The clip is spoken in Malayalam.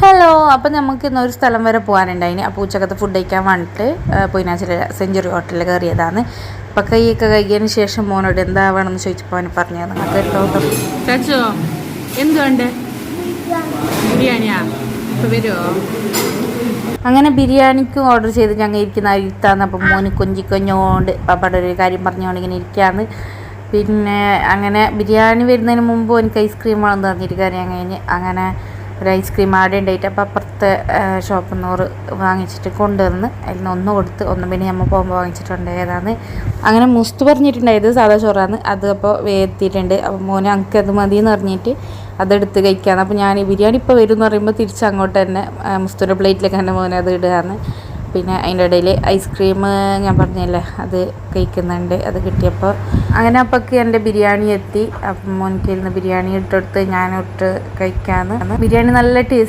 ഹലോ, അപ്പം നമുക്ക് ഇന്നൊരു സ്ഥലം വരെ പോകാനുണ്ടായിന്. അപ്പോൾ ഉച്ചക്കത്തെ ഫുഡ് കഴിക്കാൻ വേണ്ടിയിട്ട് പൊയിനാച്ചിലെ സെഞ്ചുറി ഹോട്ടലിൽ കയറിയതാണ്. അപ്പം കൈയൊക്കെ കഴിക്കിയതിന് ശേഷം മോനോട് എന്താ വേണമെന്ന് ചോദിച്ചപ്പോൾ അവന് പറഞ്ഞു തന്നു. കേട്ടോ ചാച്ചോ എന്തുണ്ട് ബിരിയാണിയാ ഇപ്പം വരുമോ? അങ്ങനെ ബിരിയാണിക്കും ഓർഡർ ചെയ്ത് ഞങ്ങൾ ഇരിക്കുന്ന ഇരുത്താന്ന്. അപ്പം മോന് കൊഞ്ചിക്കൊഞ്ഞോണ്ട് പപ്പയുടെ ഒരു കാര്യം പറഞ്ഞുകൊണ്ട് ഇങ്ങനെ ഇരിക്കുകയാണ്. പിന്നെ അങ്ങനെ ബിരിയാണി വരുന്നതിന് മുമ്പ് എനിക്ക് ഐസ്ക്രീം വേണമെന്ന് പറഞ്ഞിരിക്കാൻ ഞാൻ കഴിഞ്ഞ് അങ്ങനെ ഒരു ഐസ്ക്രീം ആടെ ഉണ്ടായിട്ട് അപ്പോൾ അപ്പുറത്തെ ഷോപ്പിൽ നിന്ന് വാങ്ങിച്ചിട്ട് കൊണ്ടുവന്ന് അതിൽ നിന്ന് ഒന്ന് കൊടുത്ത് ഒന്ന് പിന്നെ നമ്മൾ പോകുമ്പോൾ വാങ്ങിച്ചിട്ടുണ്ടായതാണ്. അങ്ങനെ മുസ്തു പറഞ്ഞിട്ടുണ്ടായത് സാധാ ചോറാണ്. അത് അപ്പോൾ വേർത്തിയിട്ടുണ്ട്. അപ്പോൾ മോനെ അങ്ക് അത് മതി എന്ന് പറഞ്ഞിട്ട് അതെടുത്ത് കഴിക്കാന്ന്. അപ്പോൾ ഞാൻ ഈ ബിരിയാണി ഇപ്പോൾ വരും എന്ന് പറയുമ്പോൾ തിരിച്ച് അങ്ങോട്ട് തന്നെ മുസ്തുവിൻ്റെ പ്ലേറ്റിലേക്ക് തന്നെ മോനെ അത് ഇടുകയാണ്. പിന്നെ അതിൻ്റെ ഇടയിൽ ഐസ്ക്രീം ഞാൻ പറഞ്ഞല്ലേ അത് കഴിക്കുന്നുണ്ട്. അത് കിട്ടിയപ്പോൾ അങ്ങനെ അപ്പൊക്ക് എൻ്റെ ബിരിയാണി എത്തി. അപ്പം മോനിക്കിരുന്ന് ബിരിയാണി ഇട്ടെടുത്ത് ഞാനിട്ട് കഴിക്കാമെന്ന്. ബിരിയാണി നല്ല ടേസ്റ്റ്